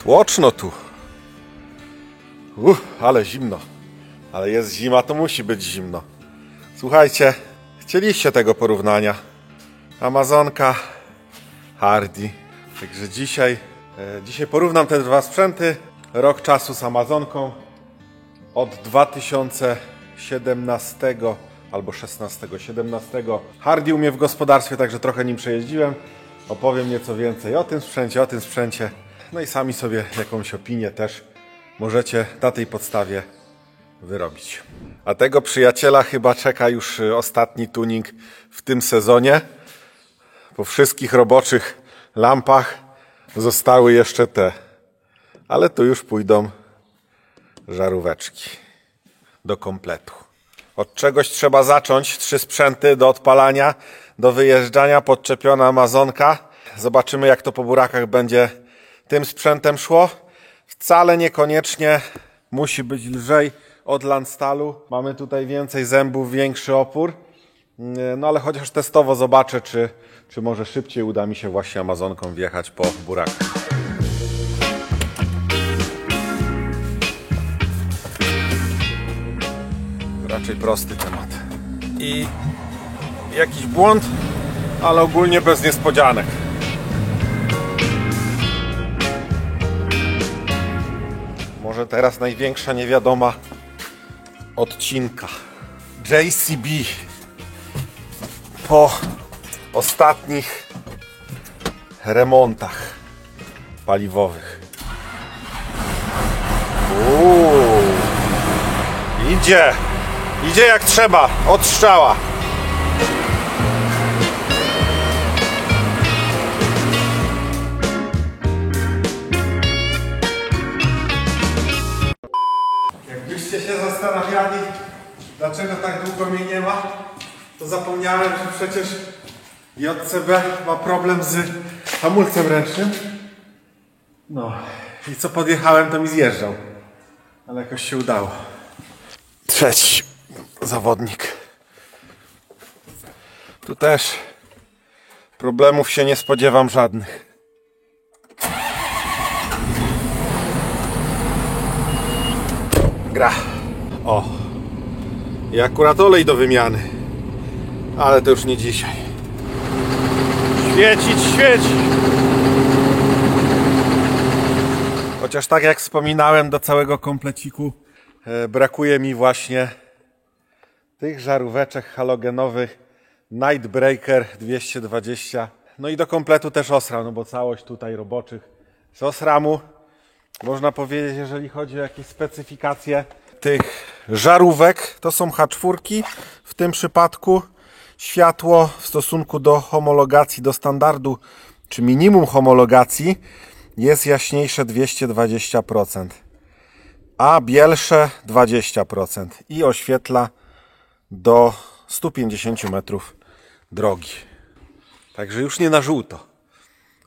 Tłoczno tu. Ale zimno. Ale jest zima, to musi być zimno. Słuchajcie, chcieliście tego porównania. Amazonka, Hardy. Także dzisiaj porównam te dwa sprzęty. Rok czasu z Amazonką. Od 2017 albo 17 Hardy u mnie w gospodarstwie, także trochę nim przejeździłem. Opowiem nieco więcej o tym sprzęcie. No i sami sobie jakąś opinię też możecie na tej podstawie wyrobić. A tego przyjaciela chyba czeka już ostatni tuning w tym sezonie. Po wszystkich roboczych lampach zostały jeszcze te. Ale tu już pójdą żaróweczki do kompletu. Od czegoś trzeba zacząć. 3 sprzęty do odpalania, do wyjeżdżania, podczepiona Amazonka. Zobaczymy, jak to po burakach będzie tym sprzętem szło. Wcale niekoniecznie musi być lżej od Landstalu. Mamy tutaj więcej zębów, większy opór. No ale chociaż testowo zobaczę, czy może szybciej uda mi się właśnie Amazonką wjechać po burakach. Raczej prosty temat. I jakiś błąd, ale ogólnie bez niespodzianek. Może teraz największa niewiadoma odcinka. JCB po ostatnich remontach paliwowych. Idzie jak trzeba, od strzała. Jakbyście się zastanawiali, dlaczego tak długo mnie nie ma, to zapomniałem, że przecież JCB ma problem z hamulcem ręcznym. No i co podjechałem, to mi zjeżdżał. Ale jakoś się udało. Trzeci zawodnik. Tu też problemów się nie spodziewam żadnych. Gra. O. I akurat olej do wymiany. Ale to już nie dzisiaj. Świeci. Chociaż tak jak wspominałem, do całego kompleciku brakuje mi właśnie tych żaróweczek halogenowych Nightbreaker 220. No i do kompletu też OSRAM, no bo całość tutaj roboczych z OSRAMu. Można powiedzieć, jeżeli chodzi o jakieś specyfikacje tych żarówek, to są H4 w tym przypadku. Światło w stosunku do homologacji, do standardu, czy minimum homologacji jest jaśniejsze 220%, a bielsze 20% i oświetla do 150 metrów drogi. Także już nie na żółto.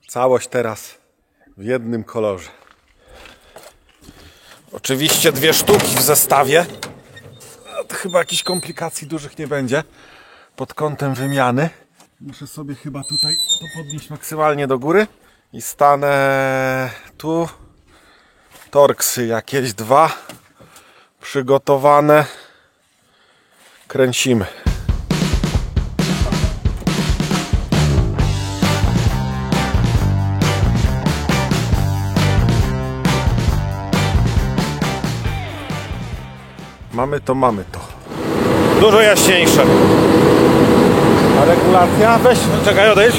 Całość teraz w jednym kolorze. Oczywiście 2 sztuki w zestawie. To chyba jakichś komplikacji dużych nie będzie pod kątem wymiany. Muszę sobie chyba tutaj to podnieść maksymalnie do góry i stanę tu. Torksy jakieś 2 przygotowane. Kręcimy. Mamy to. Dużo jaśniejsze. A regulacja? Weź, czekaj, odejdź.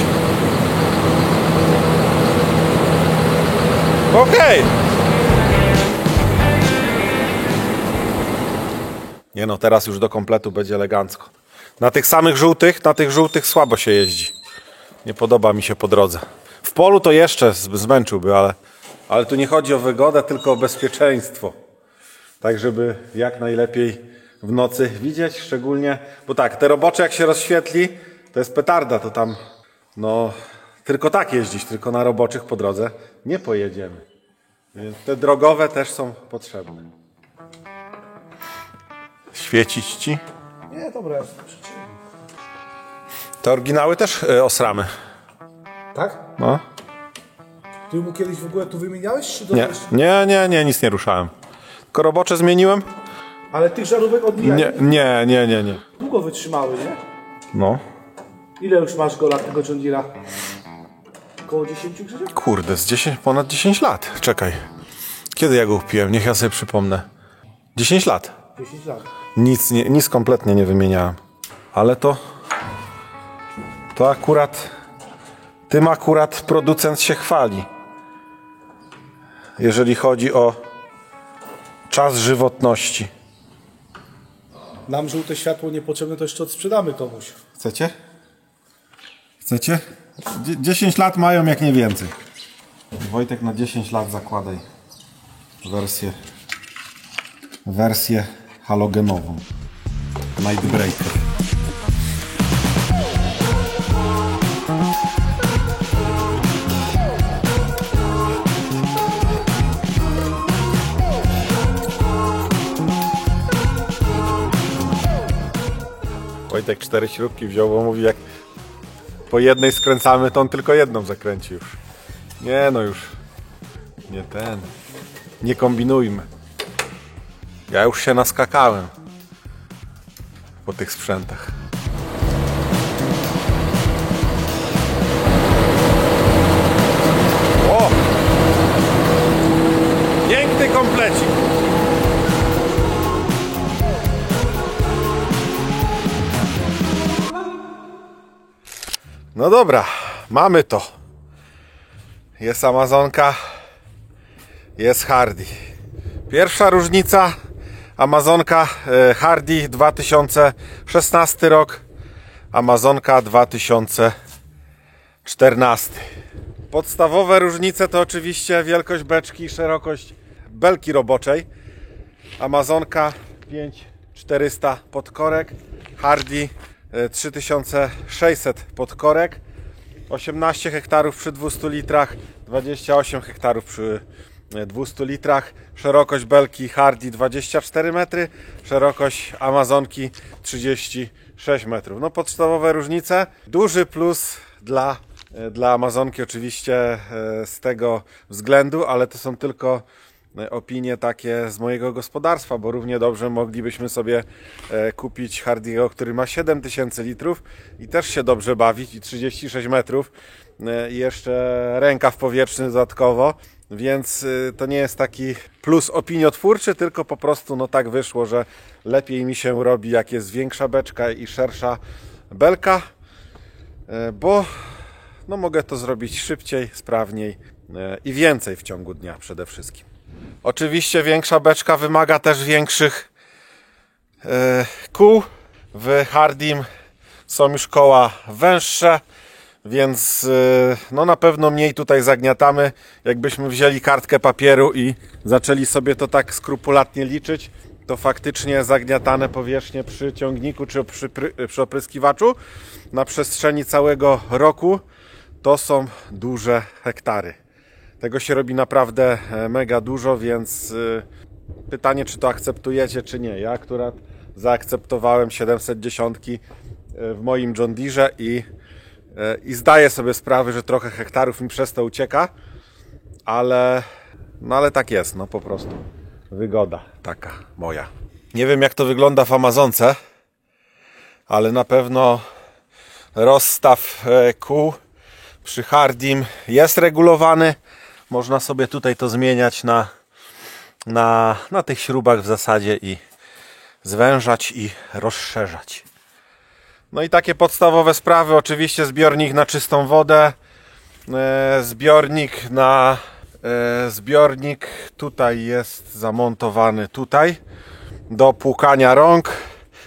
Okej. Nie no, teraz już do kompletu będzie elegancko. Na tych samych żółtych, słabo się jeździ. Nie podoba mi się po drodze. W polu to jeszcze zmęczyłby, ale tu nie chodzi o wygodę, tylko o bezpieczeństwo. Tak, żeby jak najlepiej w nocy widzieć, szczególnie, bo tak, te robocze jak się rozświetli, to jest petarda, to tam, no, tylko tak jeździć, tylko na roboczych po drodze nie pojedziemy. Więc te drogowe też są potrzebne. Świecić ci? Nie, dobra. Te oryginały też osramy. Tak? No. Ty mu kiedyś w ogóle tu wymieniałeś? Czy Nie, nic nie ruszałem. Tylko robocze zmieniłem? Ale tych żarówek odbijałeś? Nie. Długo wytrzymały, nie? No. Ile już masz go lat tego John Deere'a? Około 10, Grzesiek? Kurde, ponad 10 lat. Czekaj. Kiedy ja go kupiłem? Niech ja sobie przypomnę. 10 lat. 10 lat. Nic kompletnie nie wymieniałem. Ale to akurat... Tym akurat producent się chwali. Jeżeli chodzi o czas żywotności. Nam żółte światło niepotrzebne, to jeszcze odsprzedamy komuś. Chcecie? 10 lat mają, jak nie więcej. Wojtek, na 10 lat zakładaj wersję halogenową. Nightbreaker. Wojtek 4 śrubki wziął, bo mówi, jak po jednej skręcamy, to on tylko jedną zakręci już. Nie no już. Nie kombinujmy. Ja już się naskakałem po tych sprzętach. O! Piękny komplecik. No dobra, mamy to. Jest Amazonka, jest Hardy. Pierwsza różnica, Amazonka Hardy 2016 rok, Amazonka 2014. Podstawowe różnice to oczywiście wielkość beczki i szerokość belki roboczej. Amazonka 5400 podkorek, Hardy 3600 podkorek, 18 hektarów przy 200 litrach, 28 hektarów przy 200 litrach, szerokość belki Hardy 24 metry, szerokość Amazonki 36 metrów. No podstawowe różnice. Duży plus dla Amazonki oczywiście z tego względu, ale to są tylko opinie takie z mojego gospodarstwa, bo równie dobrze moglibyśmy sobie kupić Hardiego, który ma 7000 litrów i też się dobrze bawić i 36 metrów i jeszcze rękaw powietrzny dodatkowo, więc to nie jest taki plus opiniotwórczy, tylko po prostu no tak wyszło, że lepiej mi się robi, jak jest większa beczka i szersza belka, bo no mogę to zrobić szybciej, sprawniej i więcej w ciągu dnia przede wszystkim. Oczywiście większa beczka wymaga też większych kół. W Hardym są już koła węższe, więc no na pewno mniej tutaj zagniatamy. Jakbyśmy wzięli kartkę papieru i zaczęli sobie to tak skrupulatnie liczyć, to faktycznie zagniatane powierzchnie przy ciągniku czy przy opryskiwaczu na przestrzeni całego roku to są duże hektary. Tego się robi naprawdę mega dużo, więc pytanie, czy to akceptujecie, czy nie. Ja akurat zaakceptowałem 710 w moim John Deere i zdaję sobie sprawę, że trochę hektarów mi przez to ucieka, ale tak jest, no po prostu wygoda taka moja. Nie wiem, jak to wygląda w Amazonce, ale na pewno rozstaw kół przy Hardym jest regulowany. Można sobie tutaj to zmieniać na tych śrubach w zasadzie i zwężać i rozszerzać. No i takie podstawowe sprawy, oczywiście zbiornik na czystą wodę, zbiornik tutaj jest zamontowany tutaj do płukania rąk.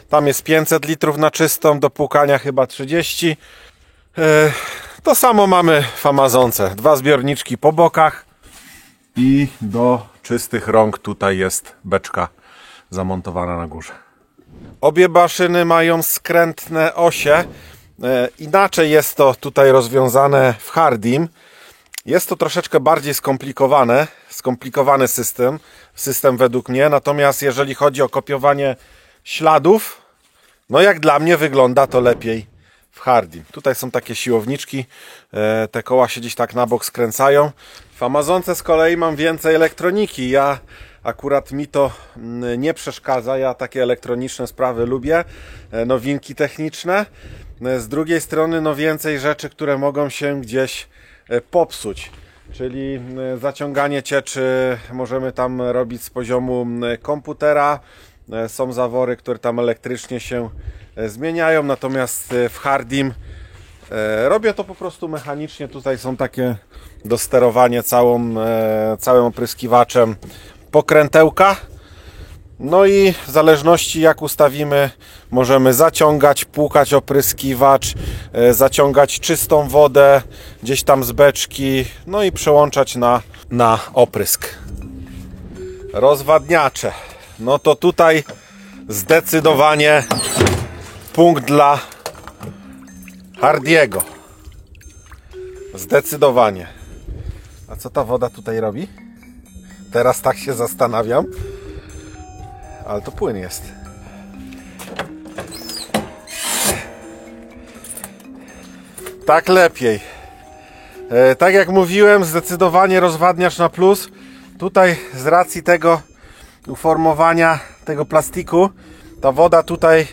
Tam jest 500 litrów na czystą, do płukania chyba 30. To samo mamy w Amazonce. 2 zbiorniczki po bokach i do czystych rąk tutaj jest beczka zamontowana na górze. Obie maszyny mają skrętne osie. Inaczej jest to tutaj rozwiązane w Hardym. Jest to troszeczkę bardziej skomplikowany system według mnie. Natomiast jeżeli chodzi o kopiowanie śladów, no jak dla mnie wygląda to lepiej w w Hardim. Tutaj są takie siłowniczki, te koła się gdzieś tak na bok skręcają. W Amazonce z kolei mam więcej elektroniki. Akurat mi to nie przeszkadza, ja takie elektroniczne sprawy lubię, nowinki techniczne. Z drugiej strony no więcej rzeczy, które mogą się gdzieś popsuć, czyli zaciąganie cieczy możemy tam robić z poziomu komputera. Są zawory, które tam elektrycznie się zmieniają, natomiast w Hardim robię to po prostu mechanicznie. Tutaj są takie do sterowania całym opryskiwaczem pokrętełka. No i w zależności jak ustawimy, możemy zaciągać, płukać opryskiwacz, zaciągać czystą wodę gdzieś tam z beczki, no i przełączać na oprysk. Rozwadniacze. No to tutaj zdecydowanie punkt dla Hardiego. Zdecydowanie. A co ta woda tutaj robi? Teraz tak się zastanawiam. Ale to płyn jest. Tak lepiej. Tak jak mówiłem, zdecydowanie rozwadniacz na plus. Tutaj z racji tego uformowania tego plastiku, ta woda tutaj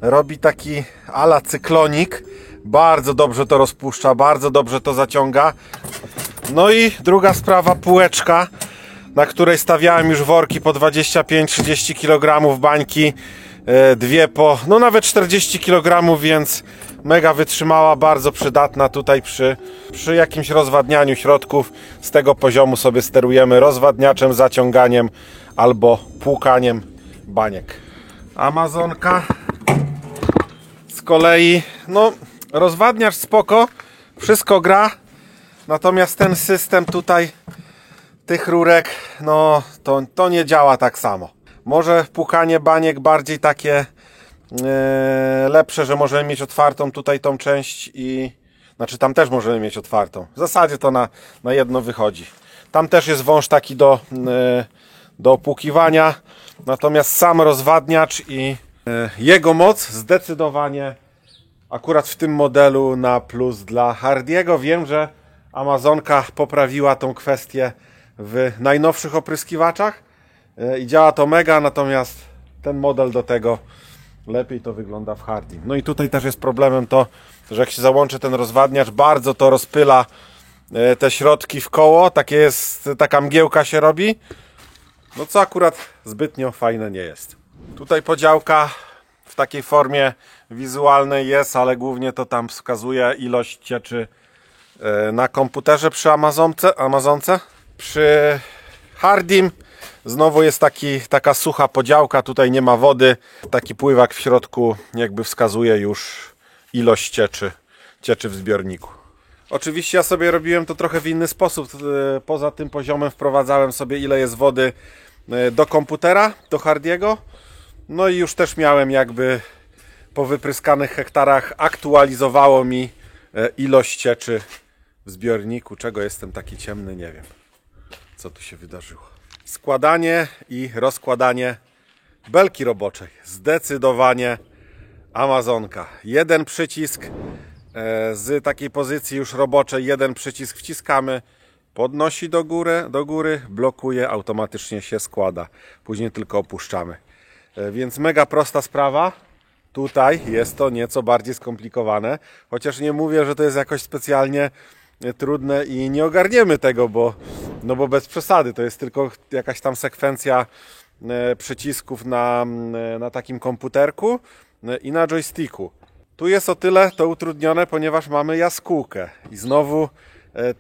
robi taki ala cyklonik. Bardzo dobrze to rozpuszcza, bardzo dobrze to zaciąga. No i druga sprawa, półeczka, na której stawiałem już worki po 25-30 kg bańki, dwie po, no nawet 40 kg, więc mega wytrzymała, bardzo przydatna tutaj przy jakimś rozwadnianiu środków. Z tego poziomu sobie sterujemy rozwadniaczem, zaciąganiem albo płukaniem baniek. Amazonka z kolei, no rozwadniacz spoko, wszystko gra, natomiast ten system tutaj tych rurek, no to nie działa tak samo. Może płukanie baniek bardziej takie lepsze, że możemy mieć otwartą tutaj tą część i znaczy tam też możemy mieć otwartą. W zasadzie to na jedno wychodzi. Tam też jest wąż taki do opłukiwania, natomiast sam rozwadniacz i jego moc zdecydowanie akurat w tym modelu na plus dla Hardiego. Wiem, że Amazonka poprawiła tą kwestię w najnowszych opryskiwaczach i działa to mega, natomiast ten model do tego lepiej to wygląda w Hardim. No i tutaj też jest problemem to, że jak się załączy ten rozwadniacz, bardzo to rozpyla te środki w koło, taka mgiełka się robi, no co akurat zbytnio fajne nie jest. Tutaj podziałka w takiej formie wizualnej jest, ale głównie to tam wskazuje ilość cieczy na komputerze przy Amazonce. Przy Hardim znowu jest taka sucha podziałka, tutaj nie ma wody, taki pływak w środku jakby wskazuje już ilość cieczy w zbiorniku. Oczywiście ja sobie robiłem to trochę w inny sposób, poza tym poziomem wprowadzałem sobie ile jest wody do komputera, do Hardiego, no i już też miałem jakby po wypryskanych hektarach aktualizowało mi ilość cieczy w zbiorniku. Czego jestem taki ciemny, nie wiem. Co tu się wydarzyło. Składanie i rozkładanie belki roboczej. Zdecydowanie Amazonka. Jeden przycisk z takiej pozycji już roboczej, jeden przycisk wciskamy, podnosi do góry, blokuje, automatycznie się składa. Później tylko opuszczamy. Więc mega prosta sprawa. Tutaj jest to nieco bardziej skomplikowane, chociaż nie mówię, że to jest jakoś specjalnie trudne i nie ogarniemy tego, bo bez przesady, to jest tylko jakaś tam sekwencja przycisków na takim komputerku i na joysticku. Tu jest o tyle to utrudnione, ponieważ mamy jaskółkę i znowu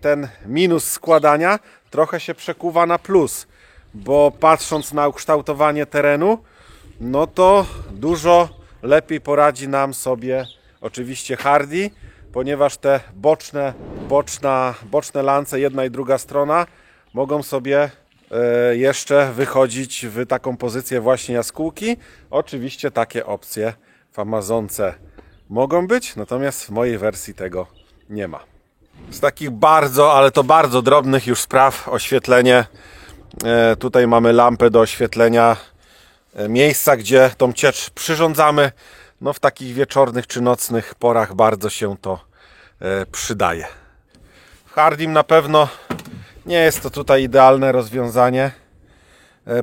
ten minus składania trochę się przekuwa na plus, bo patrząc na ukształtowanie terenu, no to dużo lepiej poradzi nam sobie oczywiście Hardi, ponieważ te boczne lance, jedna i druga strona, mogą sobie jeszcze wychodzić w taką pozycję właśnie jaskółki. Oczywiście takie opcje w Amazonce mogą być, natomiast w mojej wersji tego nie ma. Z takich ale to bardzo drobnych już spraw, oświetlenie. Tutaj mamy lampę do oświetlenia miejsca, gdzie tą ciecz przyrządzamy. no w takich wieczornych czy nocnych porach bardzo się to przydaje. W Hardim na pewno nie jest to tutaj idealne rozwiązanie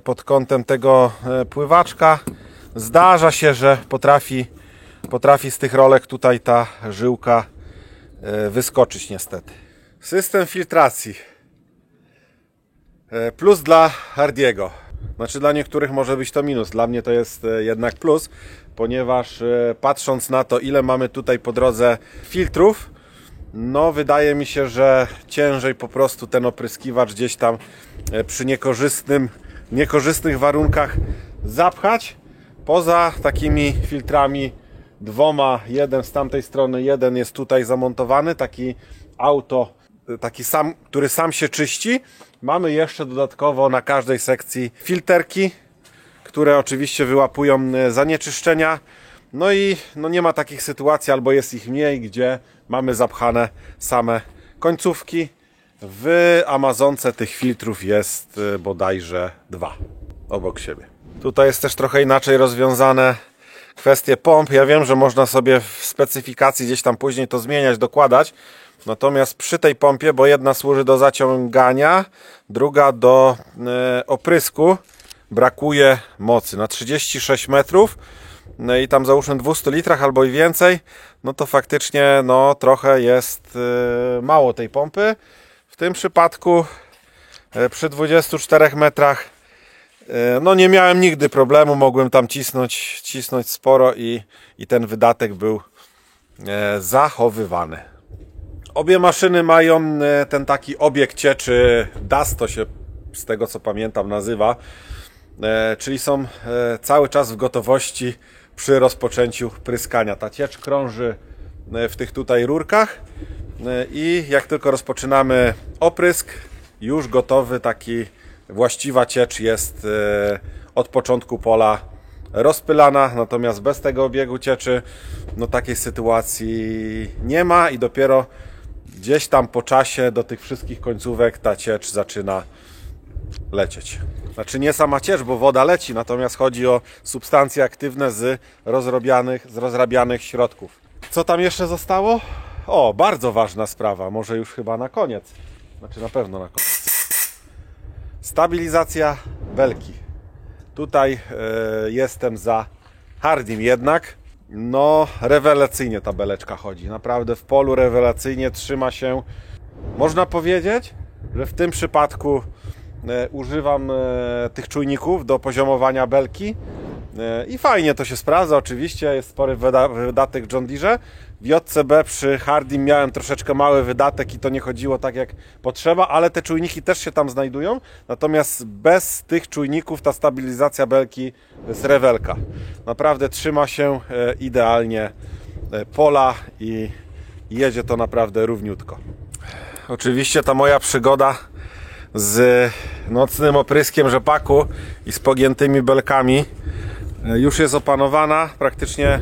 pod kątem tego pływaczka. Zdarza się, że potrafi z tych rolek tutaj ta żyłka wyskoczyć niestety. System filtracji. Plus dla Hardiego. Znaczy dla niektórych może być to minus. Dla mnie to jest jednak plus, ponieważ patrząc na to, ile mamy tutaj po drodze filtrów, no wydaje mi się, że ciężej po prostu ten opryskiwacz gdzieś tam przy niekorzystnych warunkach zapchać. Poza takimi filtrami dwoma, jeden z tamtej strony, jeden jest tutaj zamontowany, który sam się czyści. Mamy jeszcze dodatkowo na każdej sekcji filterki, które oczywiście wyłapują zanieczyszczenia. No i nie ma takich sytuacji, albo jest ich mniej, gdzie mamy zapchane same końcówki. W Amazonce tych filtrów jest bodajże 2 obok siebie. Tutaj jest też trochę inaczej rozwiązane kwestie pomp. Ja wiem, że można sobie w specyfikacji gdzieś tam później to zmieniać, dokładać. Natomiast przy tej pompie, bo jedna służy do zaciągania, druga do oprysku, brakuje mocy. Na 36 metrów i tam załóżmy 200 litrach albo i więcej, no to faktycznie trochę jest mało tej pompy. W tym przypadku przy 24 metrach nie miałem nigdy problemu, mogłem tam cisnąć sporo i ten wydatek był zachowywany. Obie maszyny mają ten taki obieg cieczy DAS, to się z tego co pamiętam nazywa, czyli są cały czas w gotowości przy rozpoczęciu pryskania. Ta ciecz krąży w tych tutaj rurkach i jak tylko rozpoczynamy oprysk, już gotowy właściwa ciecz jest od początku pola rozpylana, natomiast bez tego obiegu cieczy takiej sytuacji nie ma i dopiero gdzieś tam po czasie do tych wszystkich końcówek ta ciecz zaczyna lecieć. Znaczy nie sama ciecz, bo woda leci, natomiast chodzi o substancje aktywne z rozrabianych środków. Co tam jeszcze zostało? O, bardzo ważna sprawa, może już chyba na koniec. Znaczy na pewno na koniec. Stabilizacja belki. Tutaj jestem za Hardim jednak. Rewelacyjnie ta beleczka chodzi. Naprawdę w polu rewelacyjnie trzyma się. Można powiedzieć, że w tym przypadku używam tych czujników do poziomowania belki i fajnie to się sprawdza. Oczywiście jest spory wydatek w John Deere. W JCB przy Hardim miałem troszeczkę mały wydatek i to nie chodziło tak jak potrzeba, ale te czujniki też się tam znajdują. Natomiast bez tych czujników ta stabilizacja belki jest rewelka. Naprawdę trzyma się idealnie pola i jedzie to naprawdę równiutko. Oczywiście ta moja przygoda z nocnym opryskiem rzepaku i z pogiętymi belkami już jest opanowana. Praktycznie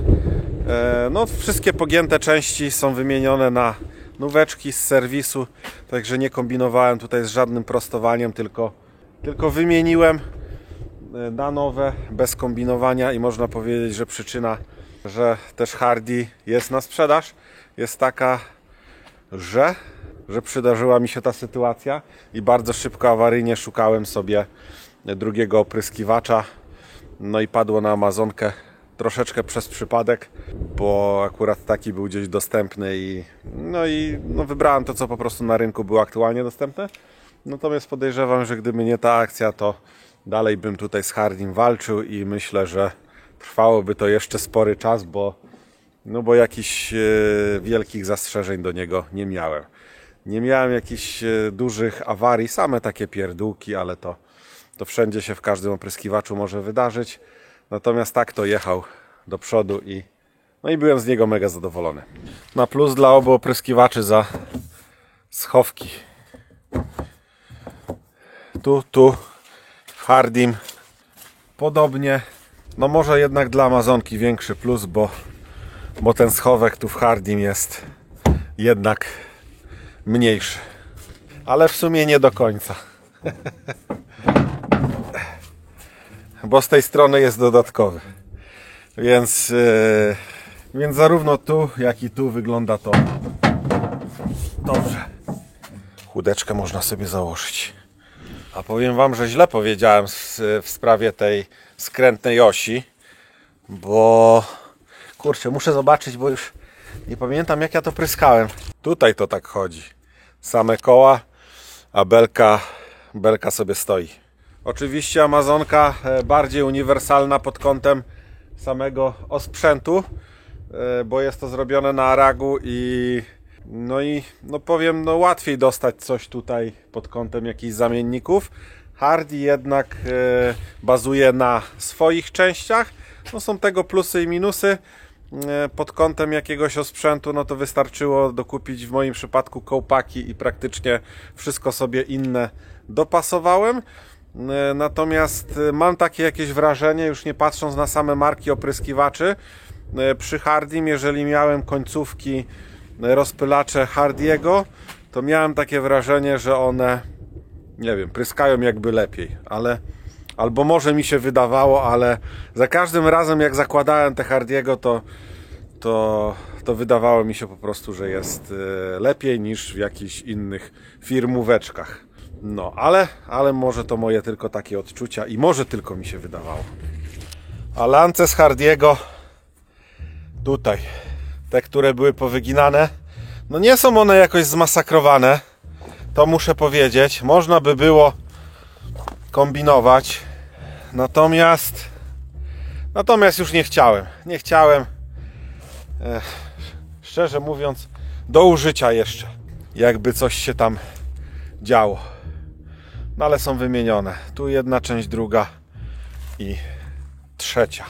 wszystkie pogięte części są wymienione na nóweczki z serwisu, także nie kombinowałem tutaj z żadnym prostowaniem, tylko wymieniłem na nowe bez kombinowania i można powiedzieć, że przyczyna, że też Hardy jest na sprzedaż, jest taka, że przydarzyła mi się ta sytuacja i bardzo szybko awaryjnie szukałem sobie drugiego opryskiwacza, i padło na Amazonkę troszeczkę przez przypadek, bo akurat taki był gdzieś dostępny i wybrałem to, co po prostu na rynku było aktualnie dostępne. Natomiast podejrzewam, że gdyby nie ta akcja, to dalej bym tutaj z Hardim walczył i myślę, że trwałoby to jeszcze spory czas, bo jakichś wielkich zastrzeżeń do niego nie miałem. Nie miałem jakichś dużych awarii, same takie pierdółki, ale to wszędzie się w każdym opryskiwaczu może wydarzyć. Natomiast tak to jechał do przodu i byłem z niego mega zadowolony. Na plus dla obu opryskiwaczy za schowki. Tu w Hardim podobnie. Może jednak dla Amazonki większy plus, bo ten schowek tu w Hardim jest jednak mniejszy. Ale w sumie nie do końca. Bo z tej strony jest dodatkowy. Więc zarówno tu, jak i tu wygląda to dobrze. Chódeczkę można sobie założyć. A powiem wam, że źle powiedziałem w sprawie tej skrętnej osi, bo kurczę, muszę zobaczyć, bo już nie pamiętam, jak ja to pryskałem. Tutaj to tak chodzi. Same koła, a belka sobie stoi. Oczywiście Amazonka bardziej uniwersalna pod kątem samego osprzętu, bo jest to zrobione na Aragu i powiem, łatwiej dostać coś tutaj pod kątem jakichś zamienników. Hardy jednak bazuje na swoich częściach. Są tego plusy i minusy. Pod kątem jakiegoś osprzętu, to wystarczyło dokupić w moim przypadku kołpaki i praktycznie wszystko sobie inne dopasowałem. Natomiast mam takie jakieś wrażenie, już nie patrząc na same marki opryskiwaczy, przy Hardym, jeżeli miałem końcówki rozpylacze Hardiego, to miałem takie wrażenie, że one, nie wiem, pryskają jakby lepiej, albo może mi się wydawało, ale za każdym razem jak zakładałem te Hardiego, to wydawało mi się po prostu, że jest lepiej niż w jakichś innych firmóweczkach. Ale może to moje tylko takie odczucia i może tylko mi się wydawało. A lance z Hardiego tutaj, te, które były powyginane, nie są one jakoś zmasakrowane, to muszę powiedzieć. Można by było kombinować, natomiast już nie chciałem, szczerze mówiąc, do użycia jeszcze, jakby coś się tam działo. Ale są wymienione, tu jedna część, druga i trzecia.